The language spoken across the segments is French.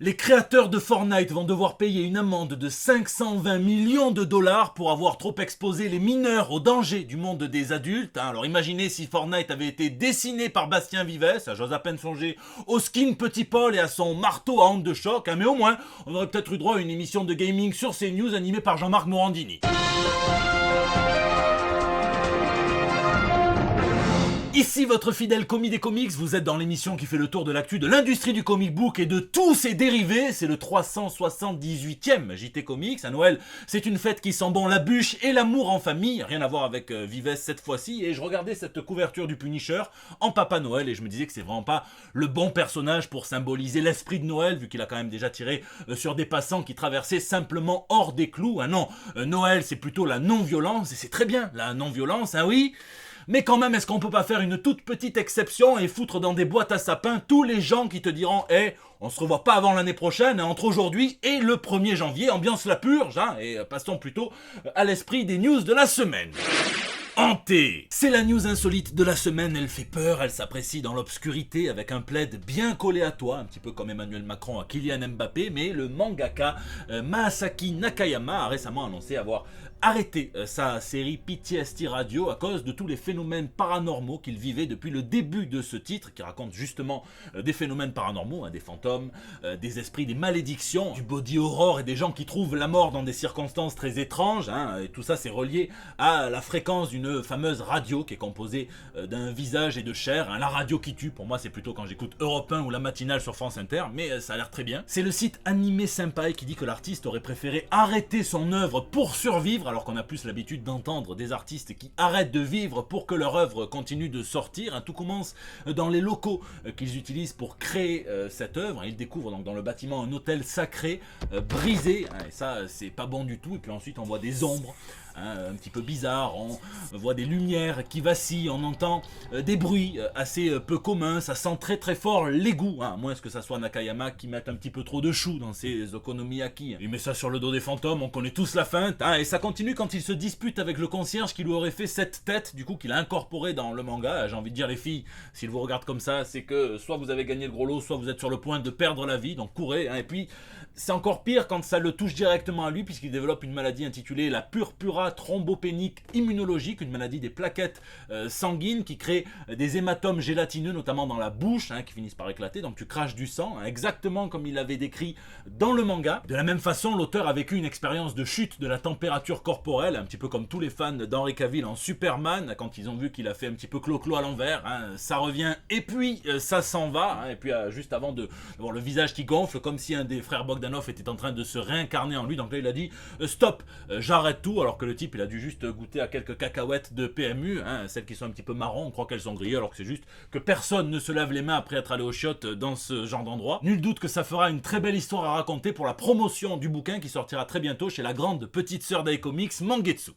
Les créateurs de Fortnite vont devoir payer une amende de 520 millions de dollars pour avoir trop exposé les mineurs au danger du monde des adultes. Alors imaginez si Fortnite avait été dessiné par Bastien Vives, j'ose à peine songer au skin Petit Paul et à son marteau à ondes de choc, mais au moins on aurait peut-être eu droit à une émission de gaming sur CNews animée par Jean-Marc Morandini. Ici votre fidèle commis des comics, vous êtes dans l'émission qui fait le tour de l'actu de l'industrie du comic book et de tous ses dérivés. C'est le 378e JT Comics. À Noël, c'est une fête qui sent bon la bûche et l'amour en famille. Rien à voir avec Vives cette fois-ci. Et je regardais cette couverture du Punisher en Papa Noël et je me disais que c'est vraiment pas le bon personnage pour symboliser l'esprit de Noël, vu qu'il a quand même déjà tiré sur des passants qui traversaient simplement hors des clous. Ah non, Noël c'est plutôt la non-violence et c'est très bien la non-violence, hein oui. Mais quand même, est-ce qu'on peut pas faire une toute petite exception et foutre dans des boîtes à sapin tous les gens qui te diront « Eh, on se revoit pas avant l'année prochaine, entre aujourd'hui et le 1er janvier, ambiance la purge, hein !» Et passons plutôt à l'esprit des news de la semaine. Hanté. C'est la news insolite de la semaine, elle fait peur, elle s'apprécie dans l'obscurité avec un plaid bien collé à toi, un petit peu comme Emmanuel Macron à Kylian Mbappé, mais le mangaka Masaaki Nakayama a récemment annoncé avoir arrêté sa série PTSD Radio à cause de tous les phénomènes paranormaux qu'il vivait depuis le début de ce titre, qui raconte justement des phénomènes paranormaux, hein, des fantômes, des esprits, des malédictions, du body horror et des gens qui trouvent la mort dans des circonstances très étranges, hein, et tout ça c'est relié à la fréquence d'une fameuse radio qui est composée d'un visage et de chair, hein, la radio qui tue, pour moi c'est plutôt quand j'écoute Europe 1 ou la matinale sur France Inter, mais ça a l'air très bien. C'est le site Animé Senpai qui dit que l'artiste aurait préféré arrêter son œuvre pour survivre, alors qu'on a plus l'habitude d'entendre des artistes qui arrêtent de vivre pour que leur œuvre continue de sortir, hein. Tout commence dans les locaux qu'ils utilisent pour créer cette œuvre, hein. Ils découvrent donc dans le bâtiment un hôtel sacré brisé, hein, et ça c'est pas bon du tout, et puis ensuite on voit des ombres, un petit peu bizarre, on voit des lumières qui vacillent, on entend des bruits assez peu communs, ça sent très très fort l'égout, hein, à moins que ça soit Nakayama qui mette un petit peu trop de chou dans ses okonomiyaki. Il met ça sur le dos des fantômes, on connaît tous la feinte, hein, et ça continue quand il se dispute avec le concierge qui lui aurait fait cette tête, du coup qu'il a incorporé dans le manga. J'ai envie de dire les filles, s'ils vous regardent comme ça, c'est que soit vous avez gagné le gros lot, soit vous êtes sur le point de perdre la vie, donc courez, hein, et puis c'est encore pire quand ça le touche directement à lui, puisqu'il développe une maladie intitulée la purpura thrombopénique immunologique, une maladie des plaquettes sanguines qui crée des hématomes gélatineux, notamment dans la bouche, hein, qui finissent par éclater, donc tu craches du sang, hein, exactement comme il l'avait décrit dans le manga. De la même façon, l'auteur a vécu une expérience de chute de la température corporelle, un petit peu comme tous les fans d'Henry Cavill en Superman, quand ils ont vu qu'il a fait un petit peu clo-clo à l'envers, hein, ça revient, et puis ça s'en va, hein, et puis juste avant d'avoir le visage qui gonfle, comme si un des frères Bogdanov était en train de se réincarner en lui, donc là il a dit stop, j'arrête tout, alors que le type il a dû juste goûter à quelques cacahuètes de PMU, hein, celles qui sont un petit peu marron, on croit qu'elles sont grillées, alors que c'est juste que personne ne se lave les mains après être allé aux chiottes dans ce genre d'endroit. Nul doute que ça fera une très belle histoire à raconter pour la promotion du bouquin qui sortira très bientôt chez la grande petite sœur d'iComics, Mangetsu.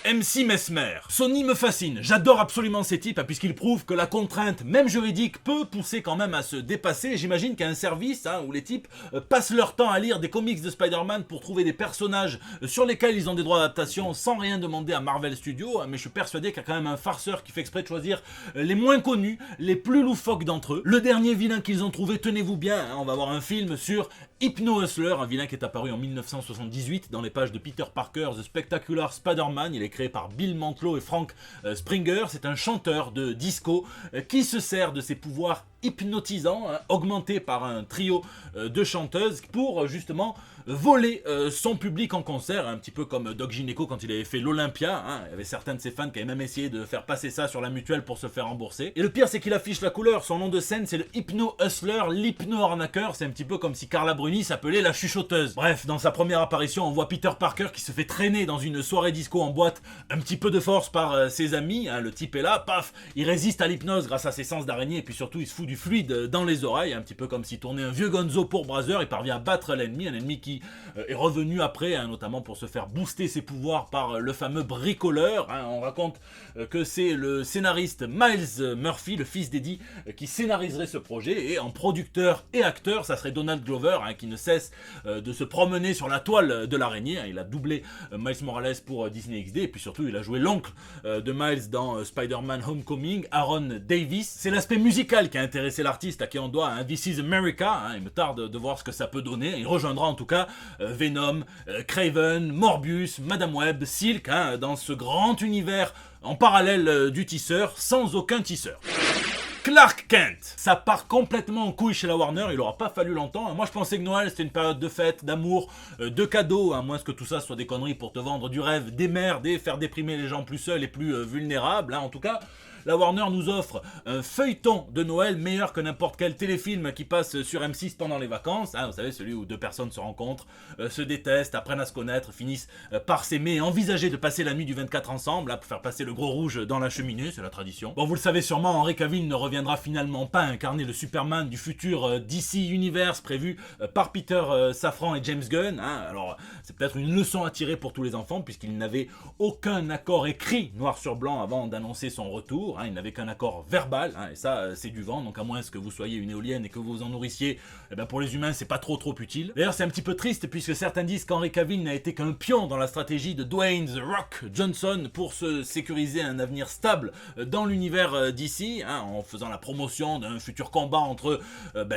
MC Mesmer. Sony me fascine, j'adore absolument ces types, puisqu'ils prouvent que la contrainte, même juridique, peut pousser quand même à se dépasser. J'imagine qu'il y a un service où les types passent leur temps à lire des comics de Spider-Man pour trouver des personnages sur lesquels ils ont des droits d'adaptation sans rien demander à Marvel Studios, mais je suis persuadé qu'il y a quand même un farceur qui fait exprès de choisir les moins connus, les plus loufoques d'entre eux. Le dernier vilain qu'ils ont trouvé, tenez-vous bien, on va voir un film sur Hypno Hustler, un vilain qui est apparu en 1978 dans les pages de Peter Parker, The Spectacular Spider-Man. Il est créé par Bill Mantlo et Frank Springer. C'est un chanteur de disco qui se sert de ses pouvoirs hypnotisants, augmentés par un trio de chanteuses pour justement voler son public en concert, un petit peu comme Doc Gineco quand il avait fait l'Olympia, hein. Il y avait certains de ses fans qui avaient même essayé de faire passer ça sur la mutuelle pour se faire rembourser. Et le pire c'est qu'il affiche la couleur, son nom de scène c'est le Hypno Hustler, l'hypno-arnaqueur, c'est un petit peu comme si Carla Bruni s'appelait la chuchoteuse. Bref, dans sa première apparition on voit Peter Parker qui se fait traîner dans une soirée disco en boîte, un petit peu de force par ses amis, hein. Le type est là, paf, il résiste à l'hypnose grâce à ses sens d'araignée et puis surtout il se fout du fluide dans les oreilles, un petit peu comme s'il tournait un vieux gonzo pour Brazzer. Il parvient à battre l'ennemi, un ennemi qui est revenu après, hein, notamment pour se faire booster ses pouvoirs par le fameux bricoleur, hein. On raconte que c'est le scénariste Miles Murphy, le fils d'Eddie, qui scénariserait ce projet, et en producteur et acteur ça serait Donald Glover, hein, qui ne cesse de se promener sur la toile de l'araignée, hein. Il a doublé Miles Morales pour Disney XD, et puis surtout il a joué l'oncle de Miles dans Spider-Man Homecoming, Aaron Davis. C'est l'aspect musical qui a intéressé intéressé l'artiste à qui on doit un This is America, hein, il me tarde de voir ce que ça peut donner. Il rejoindra en tout cas Venom, Kraven, Morbius, Madame Web, Silk, hein, dans ce grand univers en parallèle du tisseur, sans aucun tisseur. Clark Kent, ça part complètement en couille chez la Warner, il aura pas fallu longtemps. Moi je pensais que Noël c'était une période de fête, d'amour, de cadeaux, à moins que tout ça soit des conneries pour te vendre du rêve, des merdes et faire déprimer les gens plus seuls et plus vulnérables. Hein. En tout cas, la Warner nous offre un feuilleton de Noël meilleur que n'importe quel téléfilm qui passe sur M6 pendant les vacances. Hein, vous savez, celui où deux personnes se rencontrent, se détestent, apprennent à se connaître, finissent par s'aimer et envisager de passer la nuit du 24 ensemble, là, pour faire passer le gros rouge dans la cheminée, c'est la tradition. Bon, vous le savez sûrement, Henry Cavill ne reviendra finalement pas incarner le Superman du futur DC Universe prévu par Peter Safran et James Gunn. Hein. Alors, c'est peut-être une leçon à tirer pour tous les enfants, puisqu'il n'avait aucun accord écrit noir sur blanc avant d'annoncer son retour. Hein, il n'avait qu'un accord verbal, hein, et ça c'est du vent, donc à moins que vous soyez une éolienne et que vous vous en nourrissiez, eh ben pour les humains c'est pas trop utile. D'ailleurs c'est un petit peu triste puisque certains disent qu'Henry Cavill n'a été qu'un pion dans la stratégie de Dwayne The Rock Johnson pour se sécuriser un avenir stable dans l'univers d'ici, hein, en faisant la promotion d'un futur combat entre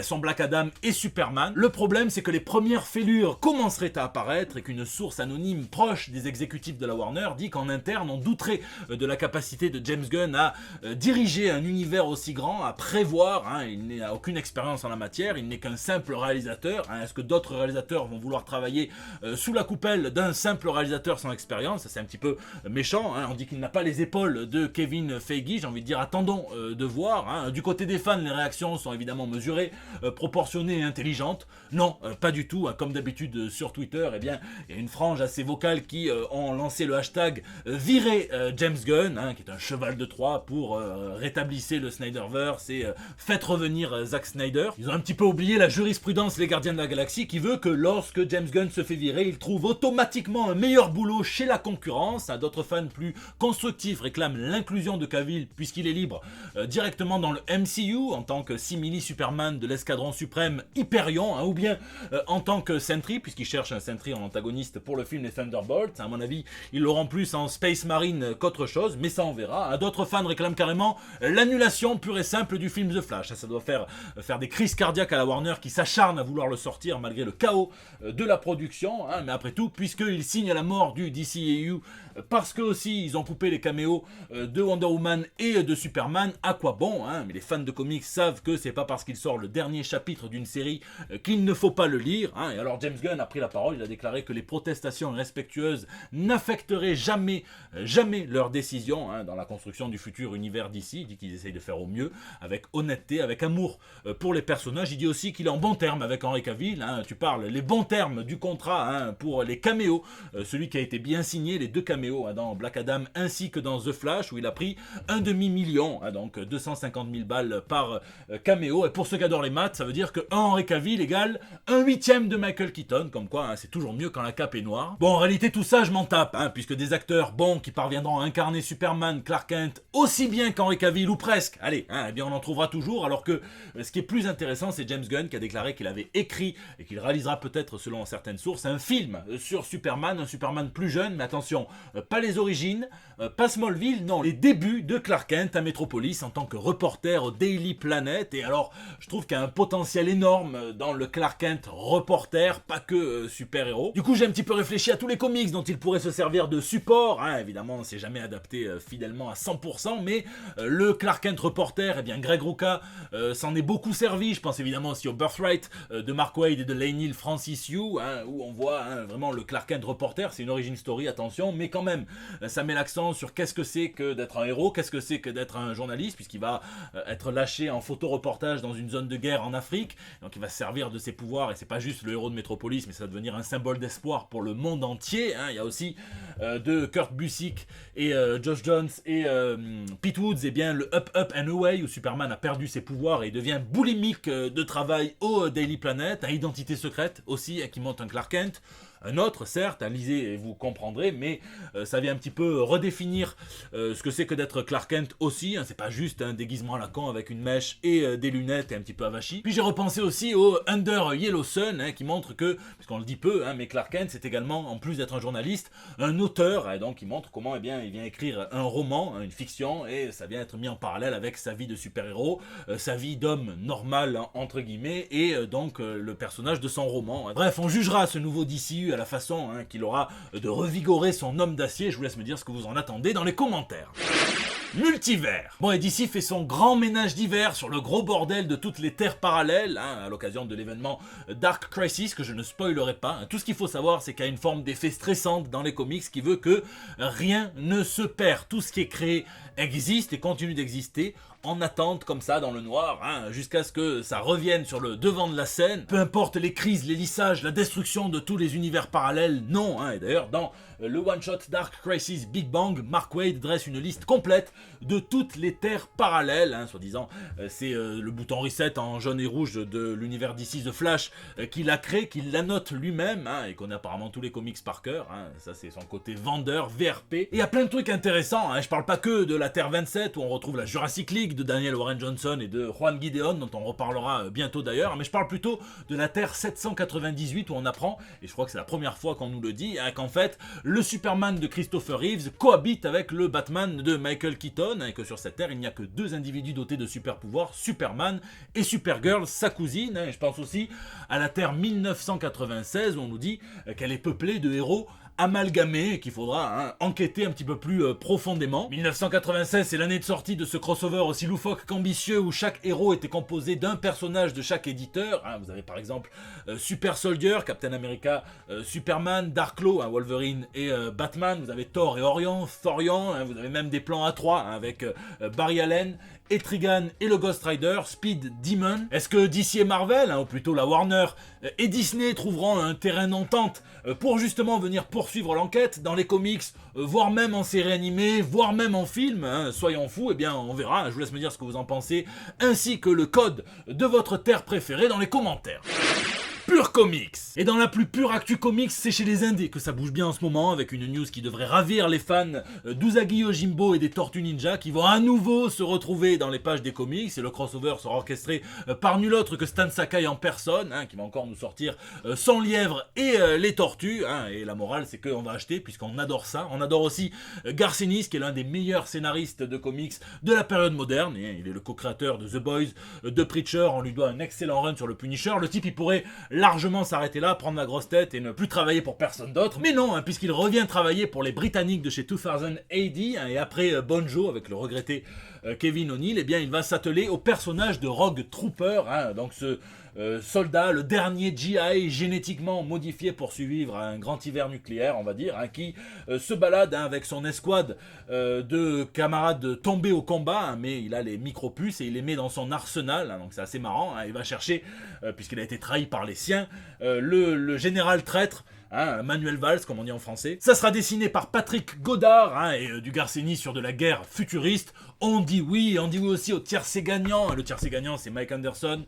son Black Adam et Superman. Le problème c'est que les premières fêlures commenceraient à apparaître et qu'une source anonyme proche des exécutifs de la Warner dit qu'en interne on douterait de la capacité de James Gunn à diriger un univers aussi grand, à prévoir, hein, il n'a aucune expérience en la matière, il n'est qu'un simple réalisateur. Hein, est-ce que d'autres réalisateurs vont vouloir travailler sous la coupelle d'un simple réalisateur sans expérience? C'est un petit peu méchant, hein, on dit qu'il n'a pas les épaules de Kevin Feige, j'ai envie de dire attendons de voir. Hein. Du côté des fans, les réactions sont évidemment mesurées, proportionnées et intelligentes. Non, pas du tout, hein, comme d'habitude sur Twitter, eh bien, il y a une frange assez vocale qui ont lancé le hashtag virer James Gunn, hein, qui est un cheval de Troie pour rétablissez le Snyderverse et faites revenir Zack Snyder. Ils ont un petit peu oublié la jurisprudence Les Gardiens de la Galaxie qui veut que lorsque James Gunn se fait virer, il trouve automatiquement un meilleur boulot chez la concurrence. D'autres fans plus constructifs réclament l'inclusion de Cavill puisqu'il est libre directement dans le MCU en tant que simili Superman de l'escadron suprême Hyperion, hein, ou bien en tant que Sentry puisqu'il cherche un Sentry en antagoniste pour le film Les Thunderbolts. À mon avis, ils l'auront plus en Space Marine qu'autre chose, mais ça on verra. D'autres fans réclament carrément l'annulation pure et simple du film The Flash. Ça doit faire des crises cardiaques à la Warner qui s'acharne à vouloir le sortir malgré le chaos de la production. Hein, mais après tout, puisqu'ils signent la mort du DCEU, parce que aussi ils ont coupé les caméos de Wonder Woman et de Superman, à quoi bon, hein? Mais les fans de comics savent que c'est pas parce qu'il sort le dernier chapitre d'une série qu'il ne faut pas le lire. Hein, et alors James Gunn a pris la parole, il a déclaré que les protestations irrespectueuses n'affecteraient jamais leur décision, hein, dans la construction du futur univers d'ici. Il dit qu'ils essayent de faire au mieux, avec honnêteté, avec amour pour les personnages. Il dit aussi qu'il est en bon terme avec Henry Cavill. Hein, tu parles les bons termes du contrat, hein, pour les caméos, celui qui a été bien signé, les deux caméos, hein, dans Black Adam ainsi que dans The Flash, où il a pris un demi-million, hein, donc 250 000 balles par caméo. Et pour ceux qui adorent les maths, ça veut dire que Henry Cavill égale 1/8 de Michael Keaton, comme quoi, hein, c'est toujours mieux quand la cape est noire. Bon, en réalité, tout ça, je m'en tape, hein, puisque des acteurs bons qui parviendront à incarner Superman, Clark Kent, aussi bien qu'Henry Cavill, ou presque, allez, hein, eh bien on en trouvera toujours, alors que ce qui est plus intéressant, c'est James Gunn qui a déclaré qu'il avait écrit, et qu'il réalisera peut-être selon certaines sources, un film sur Superman, un Superman plus jeune, mais attention, pas les origines, pas Smallville, non, les débuts de Clark Kent à Metropolis en tant que reporter au Daily Planet. Et alors, je trouve qu'il y a un potentiel énorme dans le Clark Kent reporter, pas que super-héros. Du coup, j'ai un petit peu réfléchi à tous les comics dont il pourrait se servir de support, hein, évidemment, c'est jamais adapté fidèlement à 100%, mais le Clark Kent reporter, eh bien Greg Rucka s'en est beaucoup servi. Je pense évidemment aussi au Birthright de Mark Waid et de Leinil Francis Yu, hein, où on voit, hein, vraiment le Clark Kent reporter. C'est une origin story, attention, mais quand même, ça met l'accent sur qu'est-ce que c'est que d'être un héros, qu'est-ce que c'est que d'être un journaliste, puisqu'il va être lâché en photoreportage dans une zone de guerre en Afrique, donc il va se servir de ses pouvoirs, et c'est pas juste le héros de Metropolis, mais ça va devenir un symbole d'espoir pour le monde entier, hein. Il y a aussi de Kurt Busiek et Josh Jones et Pete Woods, et bien le Up Up and Away, où Superman a perdu ses pouvoirs et devient boulimique de travail au Daily Planet, à Identité Secrète aussi, qui monte un Clark Kent. un autre, certes, lisez et vous comprendrez, mais ça vient un petit peu redéfinir ce que c'est que d'être Clark Kent aussi, c'est pas juste un déguisement à la con avec une mèche et des lunettes et un petit peu avachi. Puis j'ai repensé aussi au Under Yellow Sun, qui montre que, puisqu'on le dit peu, mais Clark Kent c'est également, en plus d'être un journaliste, un auteur, donc il montre comment il vient écrire un roman, une fiction, et ça vient être mis en parallèle avec sa vie de super-héros, sa vie d'homme normal, entre guillemets, et donc le personnage de son roman. Bref, on jugera ce nouveau DCU à la façon qu'il aura de revigorer son homme d'acier. Je vous laisse me dire ce que vous en attendez dans les commentaires. Multivers. Bon, et DC fait son grand ménage d'hiver sur le gros bordel de toutes les terres parallèles, à l'occasion de l'événement Dark Crisis, que je ne spoilerai pas. Tout ce qu'il faut savoir, c'est qu'il y a une forme d'effet stressante dans les comics qui veut que rien ne se perd. Tout ce qui est créé existe et continue d'exister en attente comme ça dans le noir, jusqu'à ce que ça revienne sur le devant de la scène. Peu importe les crises, les lissages, la destruction de tous les univers parallèles, non. Et d'ailleurs, dans le one-shot Dark Crisis Big Bang, Mark Waid dresse une liste complète de toutes les terres parallèles, soi-disant. C'est le bouton reset en jaune et rouge de l'univers DC The Flash qu'il a créé, qu'il l'annote lui-même, et connaît apparemment tous les comics par cœur. Ça, c'est son côté vendeur, VRP. Et il y a plein de trucs intéressants. Je parle pas que de la Terre 27, où on retrouve la Jurassic League de Daniel Warren Johnson et de Juan Gideon, dont on reparlera bientôt d'ailleurs, mais je parle plutôt de la Terre 798, où on apprend, et je crois que c'est la première fois qu'on nous le dit, qu'en fait, le Superman de Christopher Reeves cohabite avec le Batman de Michael Keaton, et que sur cette Terre, il n'y a que deux individus dotés de super pouvoirs, Superman et Supergirl, sa cousine. Je pense aussi à la Terre 1996, où on nous dit qu'elle est peuplée de héros amalgamé et qu'il faudra enquêter un petit peu plus profondément. 1996, c'est l'année de sortie de ce crossover aussi loufoque qu'ambitieux où chaque héros était composé d'un personnage de chaque éditeur. Vous avez par exemple Super Soldier, Captain America, Superman, Darklo, Wolverine et Batman. Vous avez Thor et Orion, Thorian. Vous avez même des plans A3 avec Barry Allen, Etrigan et le Ghost Rider, Speed Demon. Est-ce que DC et Marvel, ou plutôt la Warner et Disney trouveront un terrain d'entente pour justement venir poursuivre l'enquête dans les comics, voire même en série animée, voire même en film, soyons fous, on verra, je vous laisse me dire ce que vous en pensez, ainsi que le code de votre terre préférée dans les commentaires. Pure Comics. Et dans la plus pure actu comics, c'est chez les indés que ça bouge bien en ce moment, avec une news qui devrait ravir les fans d'Usagi Yojimbo et des Tortues Ninja, qui vont à nouveau se retrouver dans les pages des comics, et le crossover sera orchestré par nul autre que Stan Sakai en personne, qui va encore nous sortir son lièvre et les tortues, et la morale c'est qu'on va acheter puisqu'on adore ça. On adore aussi Garcenis, qui est l'un des meilleurs scénaristes de comics de la période moderne, et il est le co-créateur de The Boys, de Preacher, on lui doit un excellent run sur le Punisher. Le type il pourrait largement s'arrêter là, prendre la grosse tête et ne plus travailler pour personne d'autre. Mais non, puisqu'il revient travailler pour les Britanniques de chez 2000 AD, et après Bonjo, avec le regretté Kevin O'Neill, il va s'atteler au personnage de Rogue Trooper, donc ce soldat, le dernier GI génétiquement modifié pour survivre à un grand hiver nucléaire, on va dire, qui se balade avec son escouade de camarades tombés au combat, mais il a les micro-puces et il les met dans son arsenal, donc c'est assez marrant. Il va chercher, puisqu'il a été trahi par les siens, le général traître, Manuel Valls, comme on dit en français. Ça sera dessiné par Patrick Godard, et du Garcenis sur de la guerre futuriste. On dit oui aussi au tiercé gagnant. Le tiercé gagnant, c'est Mike Anderson,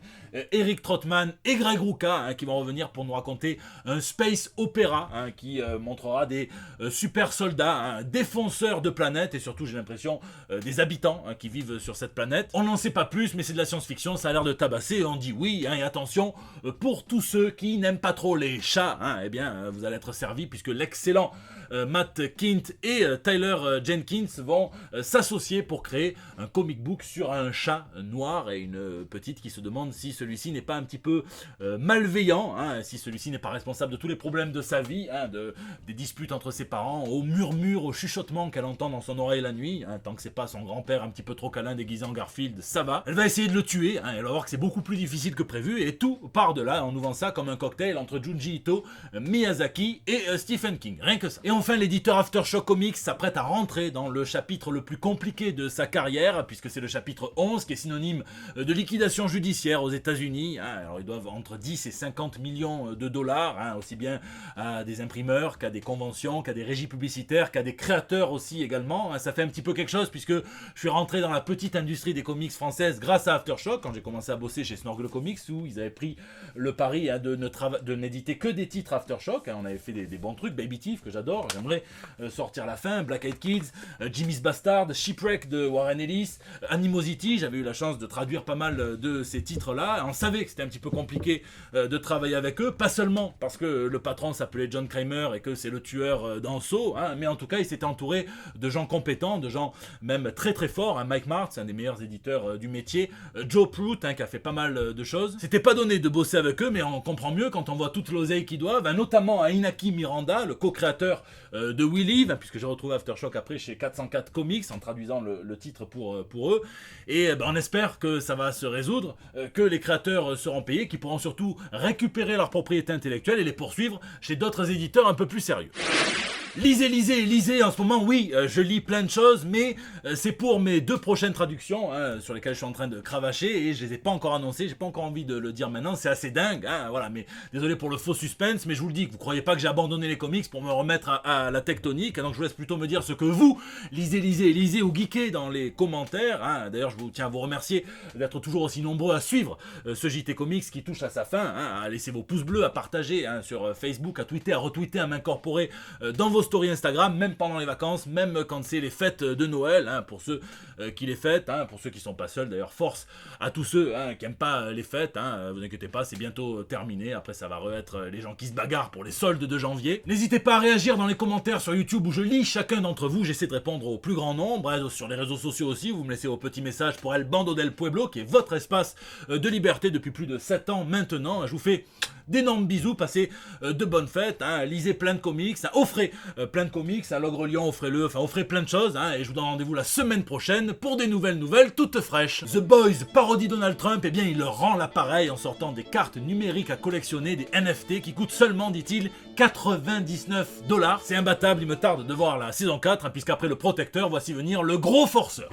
Eric Trotman et Greg Rucka, qui vont revenir pour nous raconter un space opéra, qui montrera des super soldats, défenseurs de planètes, et surtout, j'ai l'impression, des habitants qui vivent sur cette planète. On n'en sait pas plus, mais c'est de la science-fiction, ça a l'air de tabasser. On dit oui, et attention, pour tous ceux qui n'aiment pas trop les chats, vous allez être servis, puisque l'excellent Matt Kindt et Tyler Jenkins vont s'associer pour créer un comic book sur un chat noir et une petite qui se demande si celui-ci n'est pas un petit peu malveillant, si celui-ci n'est pas responsable de tous les problèmes de sa vie, des disputes entre ses parents, aux murmures, aux chuchotements qu'elle entend dans son oreille la nuit, tant que c'est pas son grand-père un petit peu trop câlin déguisé en Garfield, ça va. Elle va essayer de le tuer, elle va voir que c'est beaucoup plus difficile que prévu, et tout part de là en nous vend ça comme un cocktail entre Junji Ito, Miyazaki et Stephen King, rien que ça. Et enfin, l'éditeur Aftershock Comics s'apprête à rentrer dans le chapitre le plus compliqué de sa carrière, puisque c'est le chapitre 11 qui est synonyme de liquidation judiciaire aux États-Unis. Alors ils doivent entre 10 et 50 millions de dollars, aussi bien à des imprimeurs qu'à des conventions, qu'à des régies publicitaires, qu'à des créateurs aussi également. Ça fait un petit peu quelque chose, puisque je suis rentré dans la petite industrie des comics françaises grâce à Aftershock, quand j'ai commencé à bosser chez Snorgle Comics, où ils avaient pris le pari de n'éditer que des titres Aftershock, l'époque, hein, on avait fait des bons trucs, Baby Thief que j'adore, j'aimerais sortir la fin, Black Eyed Kids, Jimmy's Bastard, Shipwreck de Warren Ellis, Animosity, j'avais eu la chance de traduire pas mal de ces titres-là, on savait que c'était un petit peu compliqué de travailler avec eux, pas seulement parce que le patron s'appelait John Kramer et que c'est le tueur dans Saw, hein, mais en tout cas il s'était entouré de gens compétents, de gens même très très forts, hein, Mike Martz, un des meilleurs éditeurs du métier, Joe Pruitt, hein, qui a fait pas mal de choses. C'était pas donné de bosser avec eux, mais on comprend mieux quand on voit toute l'oseille qu'ils doivent, hein, notamment à Inaki Miranda, le co-créateur de We Live, hein, puisque j'ai retrouvé Aftershock après chez 404 Comics en traduisant le titre pour eux. Et on espère que ça va se résoudre, que les créateurs seront payés, qu'ils pourront surtout récupérer leur propriété intellectuelle et les poursuivre chez d'autres éditeurs un peu plus sérieux. Lisez, en ce moment, oui, je lis plein de choses, mais c'est pour mes 2 prochaines traductions, hein, sur lesquelles je suis en train de cravacher, et je les ai pas encore annoncées, j'ai pas encore envie de le dire maintenant, c'est assez dingue, hein, voilà, mais désolé pour le faux suspense, mais je vous le dis, que vous croyez pas que j'ai abandonné les comics pour me remettre à la tectonique, donc je vous laisse plutôt me dire ce que vous lisez ou geekez dans les commentaires, hein. D'ailleurs je vous tiens à vous remercier d'être toujours aussi nombreux à suivre ce JT Comics qui touche à sa fin, hein, à laisser vos pouces bleus, à partager, hein, sur Facebook, à tweeter, à retweeter, à m'incorporer dans vos stories Instagram, même pendant les vacances, même quand c'est les fêtes de Noël, hein, pour ceux qui les fêtent, hein, pour ceux qui sont pas seuls, d'ailleurs force à tous ceux, hein, qui aiment pas les fêtes, hein, vous inquiétez pas, c'est bientôt terminé, après ça va être les gens qui se bagarrent pour les soldes de janvier. N'hésitez pas à réagir dans les commentaires sur YouTube où je lis chacun d'entre vous, j'essaie de répondre au plus grand nombre, sur les réseaux sociaux aussi, vous me laissez vos petits messages pour El Bando del Pueblo, qui est votre espace de liberté depuis plus de 7 ans maintenant, je vous fais d'énormes bisous, passez de bonnes fêtes, hein, lisez plein de comics, hein, offrez plein de comics, hein, l'Ogre Lion, offrez-le, enfin offrez plein de choses, hein, et je vous donne rendez-vous la semaine prochaine pour des nouvelles toutes fraîches. The Boys parodie Donald Trump, et bien il leur rend l'appareil en sortant des cartes numériques à collectionner, des NFT qui coûtent seulement, dit-il, 99 $. C'est imbattable, il me tarde de voir la saison 4, hein, puisqu'après le protecteur, voici venir le gros forceur.